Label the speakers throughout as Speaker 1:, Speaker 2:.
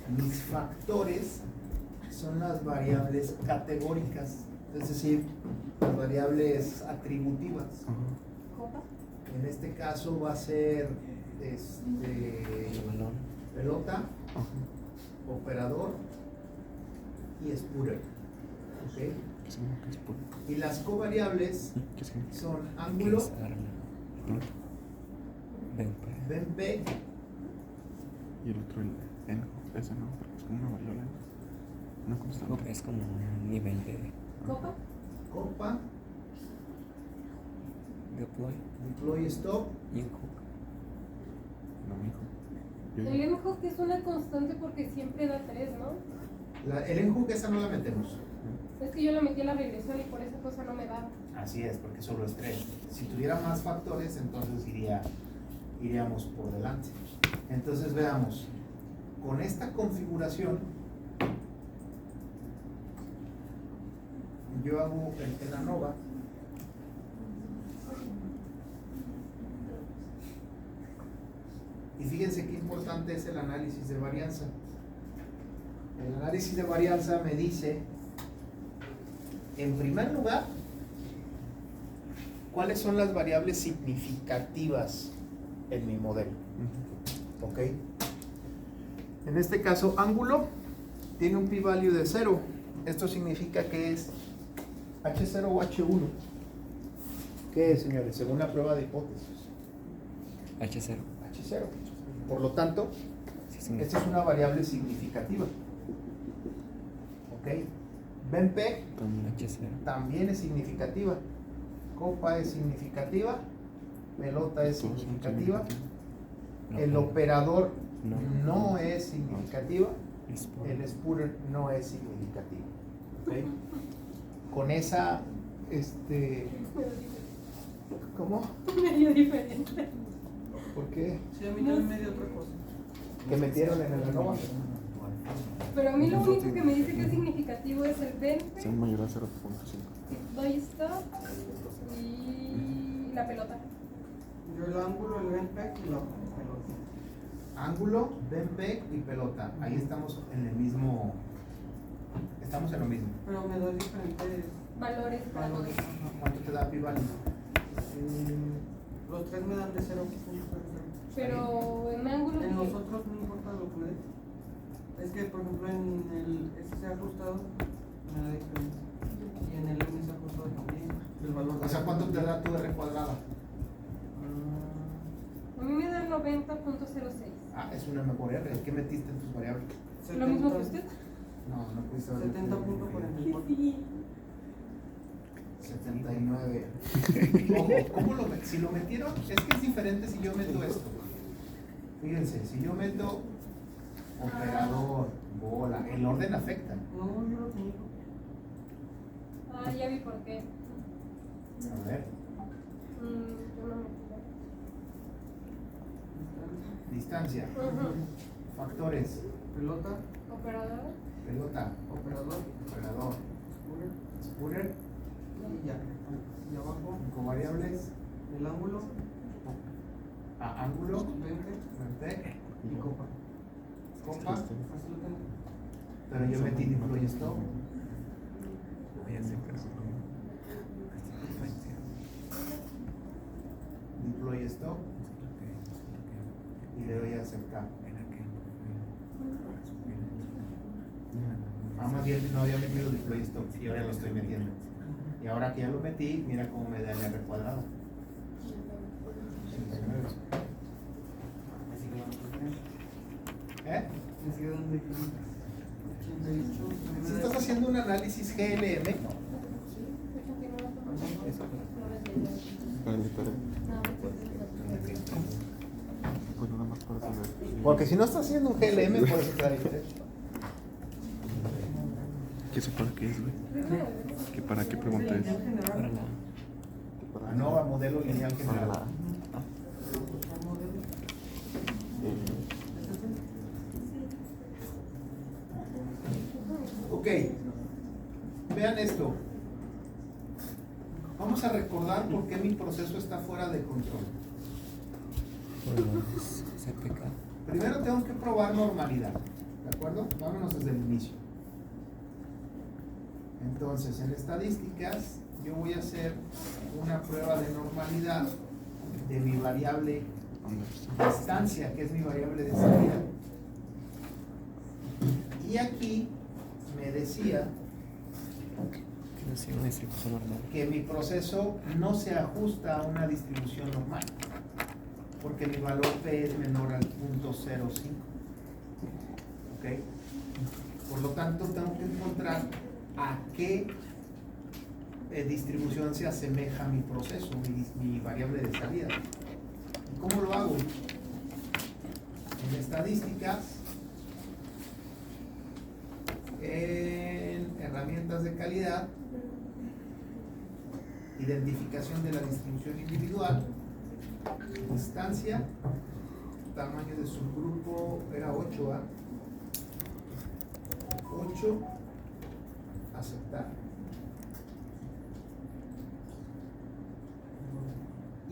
Speaker 1: mis factores son las variables categóricas, es decir, las variables atributivas. En este caso va a ser pelota, operador y sputter. ¿Okay? Y las covariables son ángulo, BMP
Speaker 2: y el otro el N, ese no, porque es como una variable, una constante.
Speaker 3: Es como un nivel de
Speaker 1: copa,
Speaker 3: deploy
Speaker 1: stop.
Speaker 3: y un hook.
Speaker 2: No, mijo.
Speaker 4: El enhook es una constante porque siempre da 3, ¿no?
Speaker 1: El enhook esa no la metemos.
Speaker 4: Es que yo la metí a la regresión y por esa cosa no me da.
Speaker 1: Así es, porque solo es 3. Si tuviera más factores, entonces iríamos por delante. Entonces veamos, con esta configuración, yo hago el ANOVA. Y fíjense qué importante es el análisis de varianza. El análisis de varianza me dice, en primer lugar, cuáles son las variables significativas en mi modelo. ¿Ok? En este caso, ángulo tiene un p-value de 0. Esto significa que es H0 o H1. ¿Qué es, señores? Según la prueba de hipótesis.
Speaker 3: H0.
Speaker 1: H0. Por lo tanto, esta es una variable significativa. ¿Ok? BMP
Speaker 3: H0.
Speaker 1: también es significativa. Copa es significativa. Pelota es significativa. El operador no es significativa. El sputter no es significativo. ¿Okay? Con esa, ¿cómo?
Speaker 4: Medio diferente.
Speaker 1: ¿Por qué?
Speaker 5: Sí, a mí también me dio otra cosa.
Speaker 1: ¿Qué metieron en el ANOVA?
Speaker 4: Pero a mí lo único que me dice que es significativo es el 20,
Speaker 2: Sea mayor a 0.5.
Speaker 4: deploy stop y la pelota.
Speaker 5: Yo el ángulo, el BMP y la pelota.
Speaker 1: Ángulo, BMP y pelota. Ahí estamos en el mismo. Estamos en lo mismo.
Speaker 5: Pero me da diferentes
Speaker 4: Valores para todo.
Speaker 5: valores. Ajá.
Speaker 1: ¿Cuánto te da pi-value?
Speaker 5: Los tres me dan de 0.00.
Speaker 4: Pero en ángulo.
Speaker 5: En los otros no importa lo que me dé. Es que, por ejemplo, en el SC ajustado me da diferencia. Y en el MS ajustado también. El valor
Speaker 1: O sea, ¿cuánto te da tu R cuadrada?
Speaker 4: A mí me da 90.06.
Speaker 1: Ah, es una mejor R. ¿Qué metiste en tus variables?
Speaker 4: Lo mismo que usted.
Speaker 1: No, no pudiste haber
Speaker 5: 70.44.
Speaker 4: Sí.
Speaker 1: 79. Ojo, ¿cómo lo metieron? Si lo metieron, es que es diferente si yo meto esto. Fíjense, si yo meto operador, bola, el orden afecta.
Speaker 5: No, yo lo tengo.
Speaker 4: Ah, ya vi por qué.
Speaker 1: A ver,
Speaker 4: Yo no me
Speaker 1: distancia,
Speaker 4: Ujú.
Speaker 1: factores,
Speaker 5: Pelota,
Speaker 4: Operador.
Speaker 1: pelota,
Speaker 5: operador,
Speaker 1: operador,
Speaker 5: sputter,
Speaker 1: sputter,
Speaker 5: y ya. Y abajo,
Speaker 1: covariables,
Speaker 5: el ángulo,
Speaker 1: ángulo,
Speaker 5: 20
Speaker 1: verte,
Speaker 5: y copa.
Speaker 1: copa,
Speaker 5: Así lo tengo.
Speaker 1: pero yo metí deploy stop. Deploy stop y le doy a aceptar. Más bien no había metido deploy stop y ahora lo estoy metiendo. Y ahora que ya lo metí, mira cómo me da el R cuadrado. ¿Eh?
Speaker 5: Me sigue dando diferencia. 88.
Speaker 1: Si estás haciendo un análisis GLM,
Speaker 2: Pues nada más para saber.
Speaker 1: porque si no estás haciendo un GLM, por eso te da diferencia.
Speaker 2: ¿Qué eso para qué es, güey? ¿Qué para qué pregunta es?
Speaker 3: Para la
Speaker 1: ANOVA, modelo lineal
Speaker 2: Para
Speaker 1: general.
Speaker 2: la.
Speaker 1: Ok, vean esto. Vamos a recordar por qué mi proceso está fuera de control.
Speaker 3: CPK.
Speaker 1: Primero tengo que probar normalidad. ¿De acuerdo? Vámonos desde el inicio. Entonces, en estadísticas, yo voy a hacer una prueba de normalidad de mi variable distancia, que es mi variable de salida. Y aquí me decía
Speaker 3: Que no sea una distribución normal.
Speaker 1: que mi proceso no se ajusta a una distribución normal, porque mi valor P es menor al 0.05. ¿Ok? Por lo tanto, tengo que encontrar a qué distribución se asemeja mi proceso, mi variable de salida. ¿Y cómo lo hago? En estadísticas, en herramientas de calidad, identificación de la distribución individual, distancia, tamaño de subgrupo era 8, ¿ah? 8, aceptar.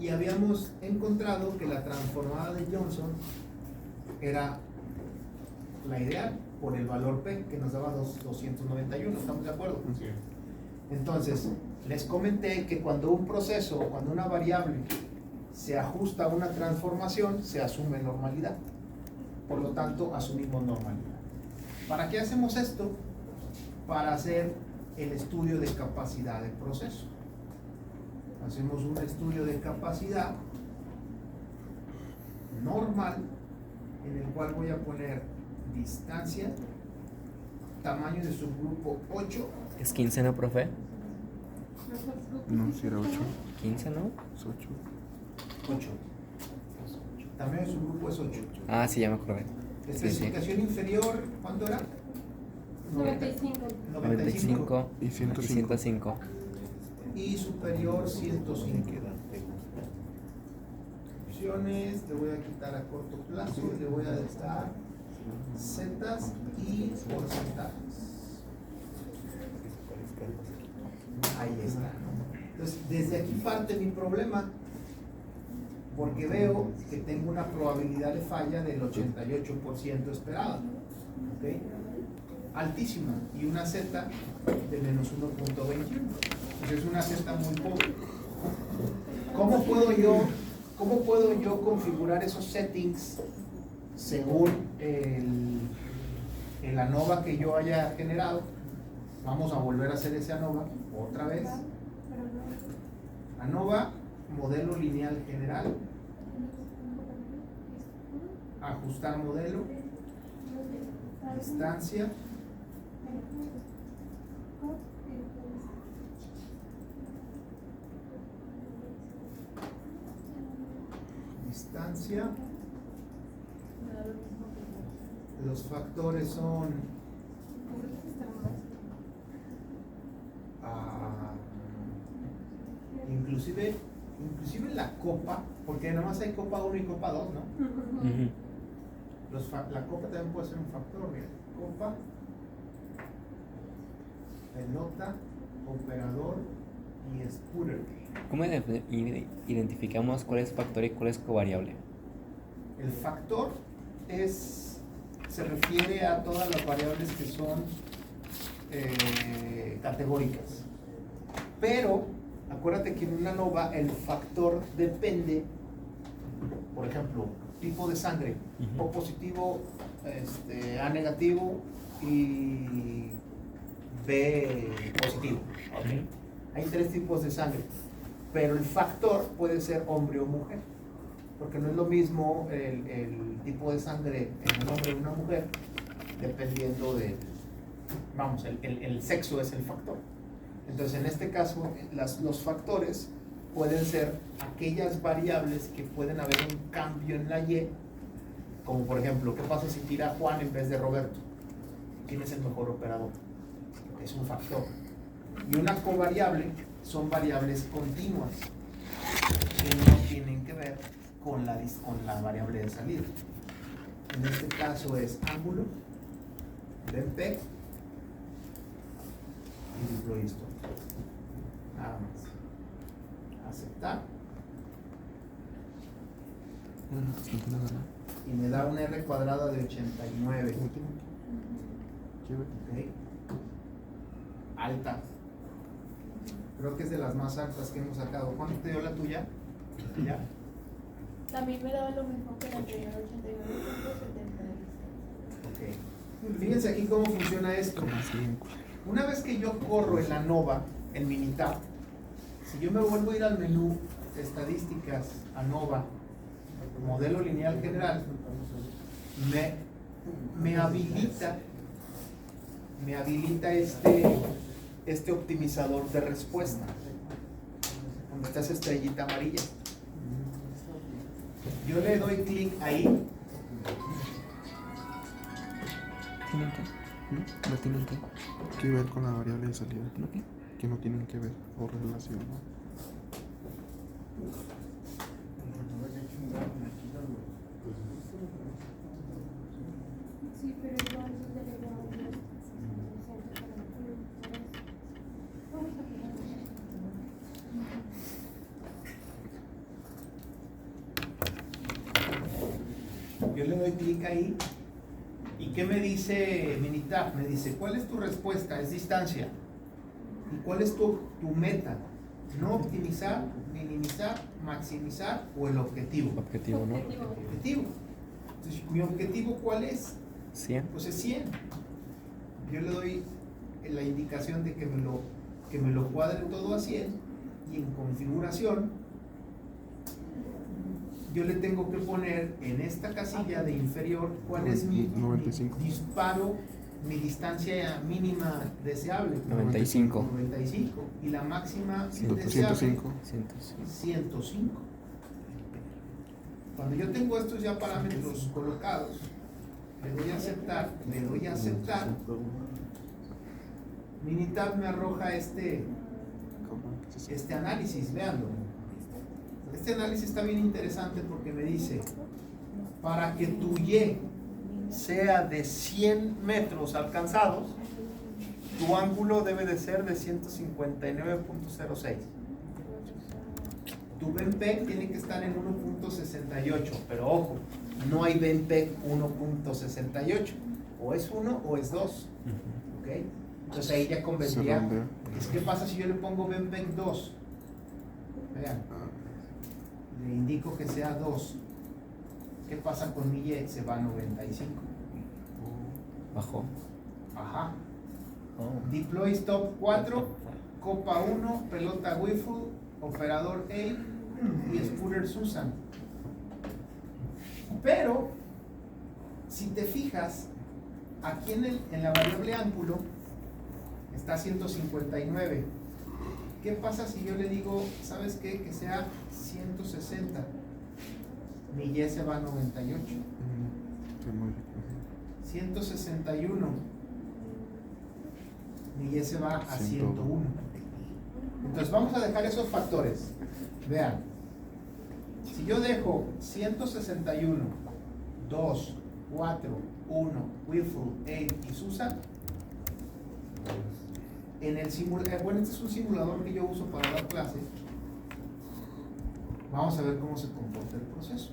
Speaker 1: Y habíamos encontrado que la transformada de Johnson era la ideal por el valor P, que nos daba 291, ¿estamos de acuerdo?
Speaker 2: Sí.
Speaker 1: Entonces, les comenté que cuando un proceso, cuando una variable se ajusta a una transformación, se asume normalidad. Por lo tanto, asumimos normalidad. ¿Para qué hacemos esto? Para hacer el estudio de capacidad del proceso. Hacemos un estudio de capacidad normal, en el cual voy a poner distancia, tamaño de subgrupo 8.
Speaker 3: ¿Es 15, no, profe?
Speaker 2: No, si era 8.
Speaker 3: 15, ¿no?
Speaker 2: Es 8.
Speaker 1: 8. Tamaño de subgrupo es 8.
Speaker 3: Ah, sí, ya me acordé. Sí, sí.
Speaker 1: Especificación inferior, ¿cuánto era?
Speaker 4: 95.
Speaker 3: 95
Speaker 2: Y 105.
Speaker 3: 105.
Speaker 1: Y superior 105. Opciones, le voy a quitar a corto plazo, le voy a dar zetas y porcentajes. Ahí está. Entonces, desde aquí parte mi problema, porque veo que tengo una probabilidad de falla del 88% esperada. ¿Ok? Altísima, y una z de menos 1.21. Es una z muy pobre. ¿Cómo puedo yo configurar esos settings según el ANOVA que yo haya generado? Vamos a volver a hacer ese ANOVA otra vez. ANOVA, modelo lineal general. Ajustar modelo. Distancia. Distancia. Los factores son inclusive la copa, porque nada más hay copa 1 y copa 2, ¿no?
Speaker 3: Ujú.
Speaker 1: La copa también puede ser un factor, mira. Copa, pelota, operador y sputter.
Speaker 3: ¿Cómo identificamos cuál es factor y cuál es covariable?
Speaker 1: El factor se refiere a todas las variables que son categóricas. Pero acuérdate que en una ANOVA el factor depende, por ejemplo, tipo de sangre, O positivo, A negativo y B positivo. ¿Okay? Hay 3 tipos de sangre, pero el factor puede ser hombre o mujer, porque no es lo mismo el tipo de sangre en un hombre o una mujer, dependiendo del, el sexo es el factor. Entonces, en este caso, los factores pueden ser aquellas variables que pueden haber un cambio en la Y, como por ejemplo, ¿qué pasa si tira Juan en vez de Roberto? ¿Quién es el mejor operador? Es un factor. Y una covariable son variables continuas que no tienen que ver con la variable de salida. En este caso es ángulo, Dempeg y deploy esto. Nada más. Aceptar. Y me da un R cuadrada de 89.
Speaker 2: Quiere.
Speaker 1: ¿Ok? Alta. Creo que es de las más altas que hemos sacado. ¿Cuánto te dio la tuya? ¿Ya?
Speaker 6: También me daba lo mismo que la anterior, 89.76.
Speaker 1: Ok. Fíjense aquí cómo funciona esto.
Speaker 2: Como 5.
Speaker 1: Una vez que yo corro en la ANOVA, en Minitab, si yo me vuelvo a ir al menú Estadísticas, ANOVA, Modelo Lineal General, me habilita este optimizador de respuesta. Donde está esa estrellita amarilla. Yo le doy clic ahí.
Speaker 3: ¿Tienen qué? ¿No tienen qué?
Speaker 2: ¿Qué ver con la variable de salida?
Speaker 3: ¿No qué?
Speaker 2: Que no tienen que ver o relación, ¿no?
Speaker 6: Sí, pero igual es de la vamos a
Speaker 1: Yo le doy clic ahí. ¿Y qué me dice Minitab? Me dice, ¿cuál es tu respuesta? Es distancia. ¿Y cuál es tu meta? No optimizar, minimizar, maximizar o el objetivo.
Speaker 3: Objetivo, ¿no?
Speaker 1: Objetivo. Entonces, ¿mi objetivo cuál es?
Speaker 3: 100.
Speaker 1: Pues es 100. Yo le doy la indicación de que me lo cuadre todo a 100 y en configuración yo le tengo que poner en esta casilla de inferior cuál es mi
Speaker 2: 95.
Speaker 1: disparo, mi distancia mínima deseable.
Speaker 3: 95.
Speaker 1: 95. Y la máxima
Speaker 2: 105.
Speaker 1: 105. Cuando yo tengo estos ya parámetros colocados, le doy a aceptar, Minitab me arroja este análisis, véanlo. Este análisis está bien interesante porque me dice, para que tu Y sea de 100 metros alcanzados, tu ángulo debe de ser de 159.06. Tu BENPEG tiene que estar en 1.68, pero ojo, no hay BENPEG 1.68. O es 1 o es 2. ¿Ok? Entonces ahí ya convendría. ¿Qué pasa si yo le pongo BENPEG 2? Vean. Le indico que sea 2. ¿Qué pasa con mi Y? Se va a 95.
Speaker 3: Bajó.
Speaker 1: Ajá.
Speaker 3: Oh.
Speaker 1: Deploy stop 4, copa 1, pelota wiffle, operador A y Spooner Susan. Pero, si te fijas, aquí en la variable ángulo está 159. ¿Qué pasa si yo le digo, ¿sabes qué? Que sea 160. Mi Y se va a 98. 161. Mi Y se va a 101. Entonces vamos a dejar esos factores. Vean. Si yo dejo 161, 2, 4, 1, Wiffle, 8 y Susan, en el simulador, bueno, este es un simulador que yo uso para dar clases. Vamos a ver cómo se comporta el proceso.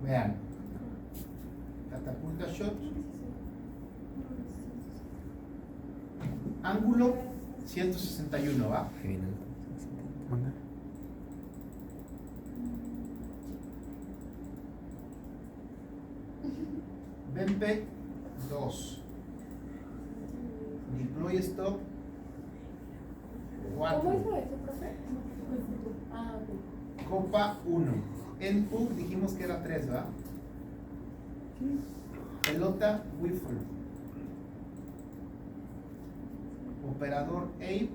Speaker 1: Vean, catapulta shot, ángulo 161, ¿va?
Speaker 3: Final.
Speaker 2: ¿Manda?
Speaker 1: BENPEG 2, deploy stop 4,
Speaker 6: ¿Cómo hizo eso, profe? Ah, ok.
Speaker 1: copa 1, input dijimos que era 3, ¿va? Pelota wiffle, operador Ape,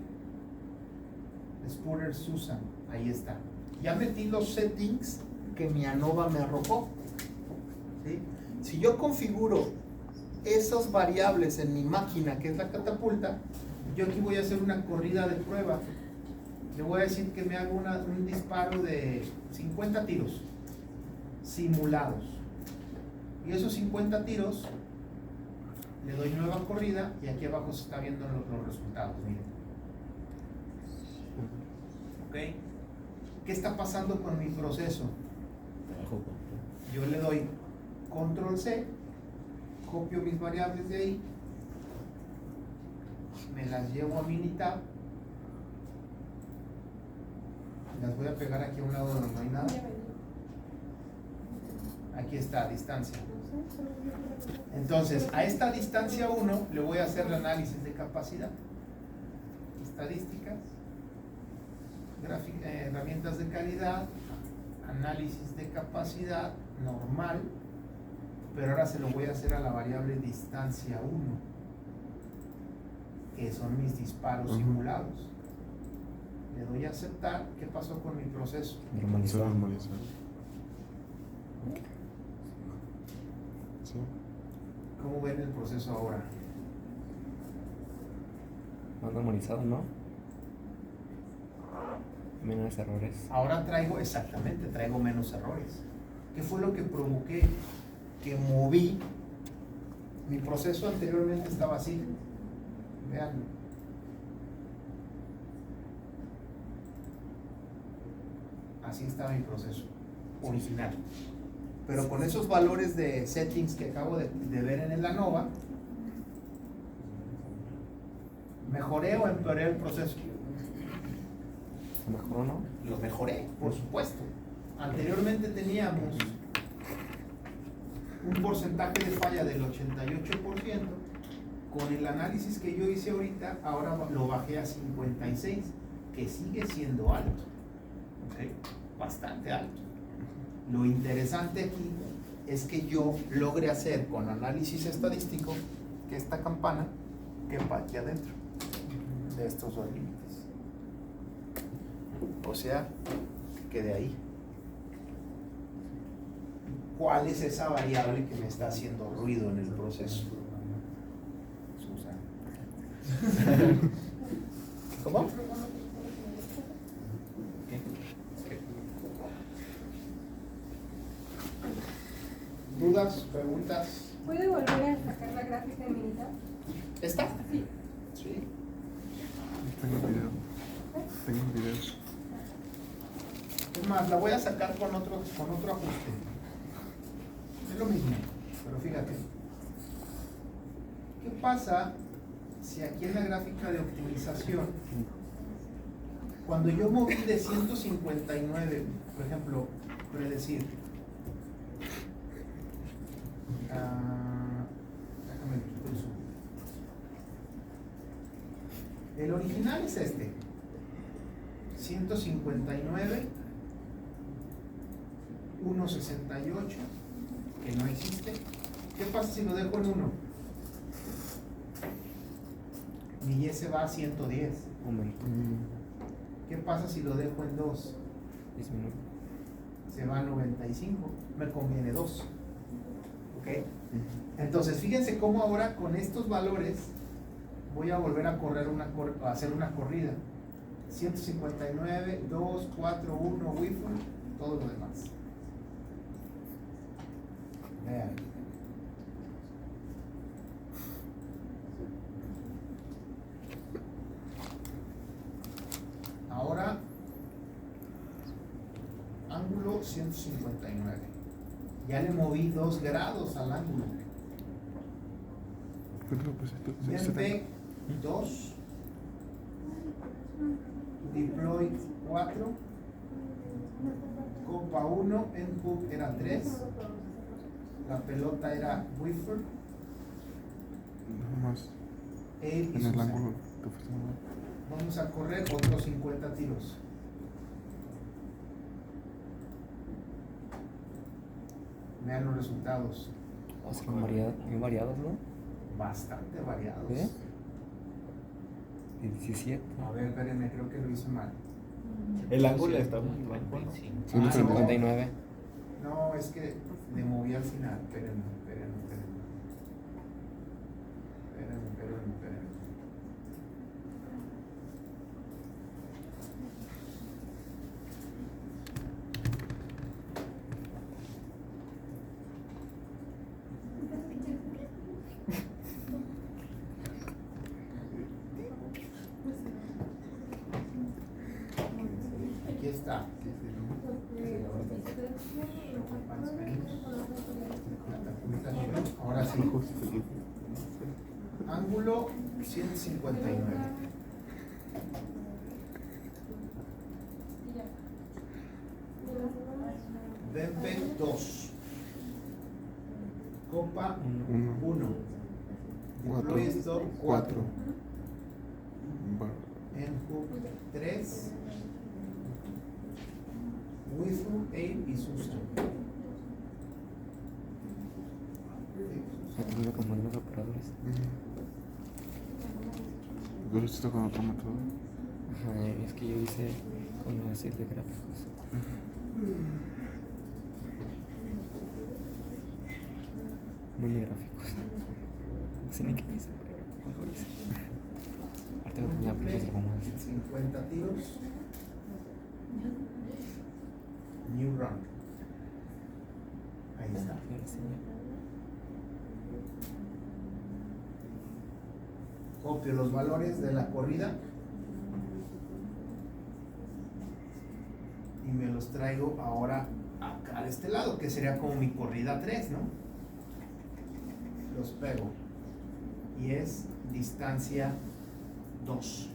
Speaker 1: Spooner Susan, ahí está. Ya metí los settings que mi ANOVA me arrojó. ¿Sí? Si yo configuro esas variables en mi máquina, que es la catapulta, yo aquí voy a hacer una corrida de prueba. Le voy a decir que me haga un disparo de 50 tiros simulados. Y esos 50 tiros, le doy nueva corrida y aquí abajo se está viendo los resultados, miren. ¿Ok? ¿Qué está pasando con mi proceso? Yo le doy control C, copio mis variables de ahí, me las llevo a Minitab, las voy a pegar aquí a un lado donde no hay nada. Aquí está, distancia. Entonces, a esta distancia 1 le voy a hacer el análisis de capacidad, estadísticas, herramientas de calidad, análisis de capacidad normal, pero ahora se lo voy a hacer a la variable distancia 1, que son mis disparos simulados. Le doy a aceptar. ¿Qué pasó con mi proceso?
Speaker 2: Se normalizó. Sí.
Speaker 1: ¿Cómo ven el proceso ahora?
Speaker 3: Más normalizado, ¿no? Menos errores.
Speaker 1: Ahora traigo, exactamente, traigo menos errores. ¿Qué fue lo que provoqué? Que moví. Mi proceso anteriormente estaba así. Vean. Así estaba mi proceso original. Pero con esos valores de settings que acabo de ver en el ANOVA, ¿mejoré o empeoré el proceso?
Speaker 3: ¿Se mejoró, no?
Speaker 1: Lo mejoré, por supuesto. Anteriormente teníamos un porcentaje de falla del 88%. Con el análisis que yo hice ahorita, ahora lo bajé a 56%, que sigue siendo alto. ¿Okay? Bastante alto. Lo interesante aquí es que yo logre hacer con análisis estadístico que esta campana quepa aquí adentro de estos dos límites. O sea, que de ahí. ¿Cuál es esa variable que me está haciendo ruido en el proceso? Susan. ¿Cómo? ¿Dudas? ¿Preguntas?
Speaker 4: ¿Puede volver a sacar la gráfica en Minitab?
Speaker 1: ¿Esta?
Speaker 4: Sí.
Speaker 1: Sí.
Speaker 2: Tengo el video. Tengo el video.
Speaker 1: Es más, la voy a sacar con otro ajuste. Es lo mismo, pero fíjate. ¿Qué pasa si aquí en la gráfica de optimización, cuando yo moví de 159, por ejemplo, predecir, déjame quitar el zoom. El original es este, 159, 168, que no existe. ¿Qué pasa si lo dejo en 1? Mi Y se va a 110.
Speaker 3: Aumento.
Speaker 1: ¿Qué pasa si lo dejo en 2?
Speaker 3: Disminuye.
Speaker 1: Se va a 95. Me conviene 2. ¿Ok? Entonces, fíjense cómo ahora con estos valores voy a volver a correr a hacer una corrida. 159, 2, 4, 1, Wi-Fi, todo lo demás. Vean. Ahora, ángulo 159. Ya le moví 2 grados al ángulo. Ven 2, deploy 4, copa 1, input era 3, la pelota era Whiffer,
Speaker 2: Nada más.
Speaker 1: él y
Speaker 2: En el
Speaker 1: Susan.
Speaker 2: ángulo que fuiste mal.
Speaker 1: Vamos a correr otros 50 tiros. Vean los resultados.
Speaker 3: O sea, bien variados, ¿no?
Speaker 1: Bastante variados.
Speaker 3: ¿Eh? 17.
Speaker 1: A ver, espérenme, creo que lo hice mal.
Speaker 7: El ángulo está muy bajo, ¿no?
Speaker 3: 159.
Speaker 1: No, es que le moví al final. Espérenme. más o menos. Ahora sí. Ángulo 159. Bempe 2. Copa 1.
Speaker 2: Cuatro.
Speaker 1: Diploisto 4.
Speaker 2: Cuatro.
Speaker 1: Enhook 3. Wisdom 8 y Susan.
Speaker 3: Ya tengo que confundir los operadores.
Speaker 2: ¿Tú lo hiciste con otro método?
Speaker 3: Ajá, es que yo hice con análisis de gráficos. No de gráficos. No sé ni qué hice, pero algo hice. Ahorita voy a tener aplicación como es.
Speaker 1: 50 tiros. New run. Ahí está.
Speaker 3: Ahora sí, ya.
Speaker 1: Copio los valores de la corrida y me los traigo ahora acá de este lado, que sería como mi corrida 3, ¿no? Los pego y es distancia 2.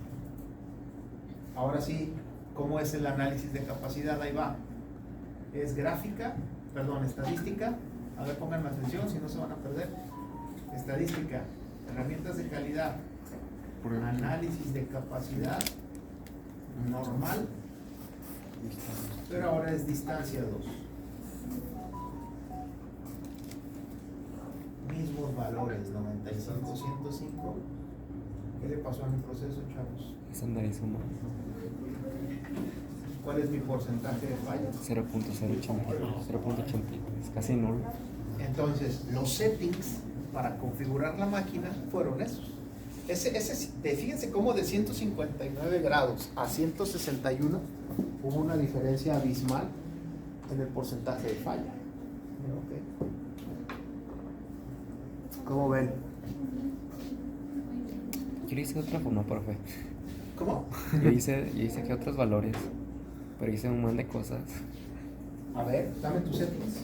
Speaker 1: Ahora sí, ¿cómo es el análisis de capacidad? Ahí va. Es gráfica, perdón, estadística. A ver, pónganme atención, si no se van a perder. Estadística, herramientas de calidad, análisis de capacidad normal, pero ahora es distancia 2. Mismos valores, 95, 105. ¿Qué le pasó a mi proceso, chavos?
Speaker 3: Es andar y sumar.
Speaker 1: ¿Cuál es mi porcentaje de fallas?
Speaker 3: 0.080. 0.80. Es casi nulo.
Speaker 1: Entonces, los settings para configurar la máquina fueron esos. Fíjense cómo de 159 grados a 161 hubo una diferencia abismal en el porcentaje de falla. Ok. ¿Cómo ven?
Speaker 3: Yo le hice de otra forma, profe.
Speaker 1: ¿Cómo?
Speaker 3: Yo hice que otros valores, pero hice un montón de cosas.
Speaker 1: A ver, dame tus settings.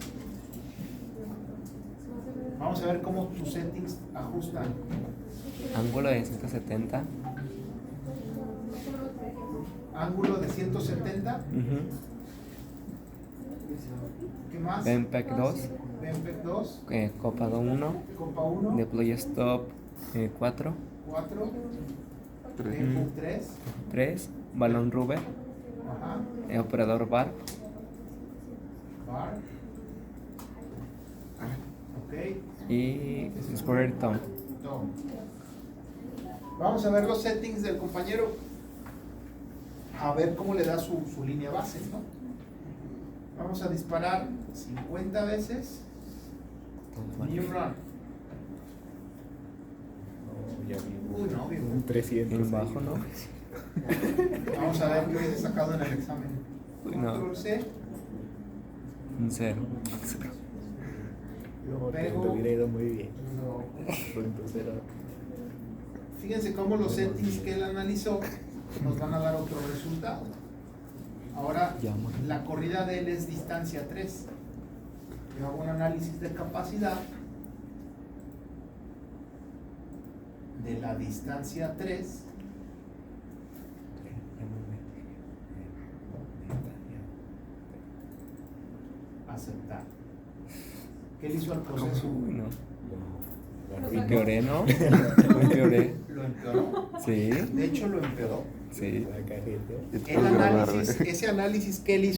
Speaker 1: Vamos a ver cómo tus settings ajustan.
Speaker 3: Ángulo de 170.
Speaker 1: Ángulo de 170. ¿Qué más?
Speaker 3: Bempec 2.
Speaker 1: Bempec 2.
Speaker 3: Copa 1.
Speaker 1: Copa 1.
Speaker 3: Deploy Stop 4.
Speaker 1: 4.
Speaker 2: Tres.
Speaker 1: Input 3.
Speaker 3: 3. Balón Ruber.
Speaker 1: Ajá.
Speaker 3: Operador bar.
Speaker 1: Bar. Ok.
Speaker 3: Y Square Tone.
Speaker 1: Tom. Vamos a ver los settings del compañero. A ver cómo le da su línea base, ¿no? Vamos a disparar 50 veces. New run.
Speaker 7: Ya vi
Speaker 1: Uy, no,
Speaker 7: un 300.
Speaker 3: En bajo, ¿no?
Speaker 1: Vamos a ver qué hubiese sacado en el examen.
Speaker 3: Uy, no.
Speaker 1: Control C.
Speaker 3: Un 0.
Speaker 1: Lo
Speaker 7: Te
Speaker 1: pego.
Speaker 7: hubiera ido muy bien.
Speaker 1: Lo-
Speaker 7: Punto cero.
Speaker 1: Fíjense cómo los settings que él analizó nos van a dar otro resultado. Ahora,
Speaker 3: Llama.
Speaker 1: la corrida de él es distancia 3. Yo hago un análisis de capacidad de la distancia 3. Aceptar. ¿Qué le hizo al proceso?
Speaker 3: Uy, no.
Speaker 4: Lo
Speaker 3: Y
Speaker 4: sacó.
Speaker 3: empeoré, ¿no? Lo empeoré.
Speaker 1: Lo empeoró.
Speaker 3: Sí.
Speaker 1: De hecho, lo empeoró.
Speaker 3: Sí.
Speaker 7: La cajeta.
Speaker 1: El análisis, ese análisis que él hizo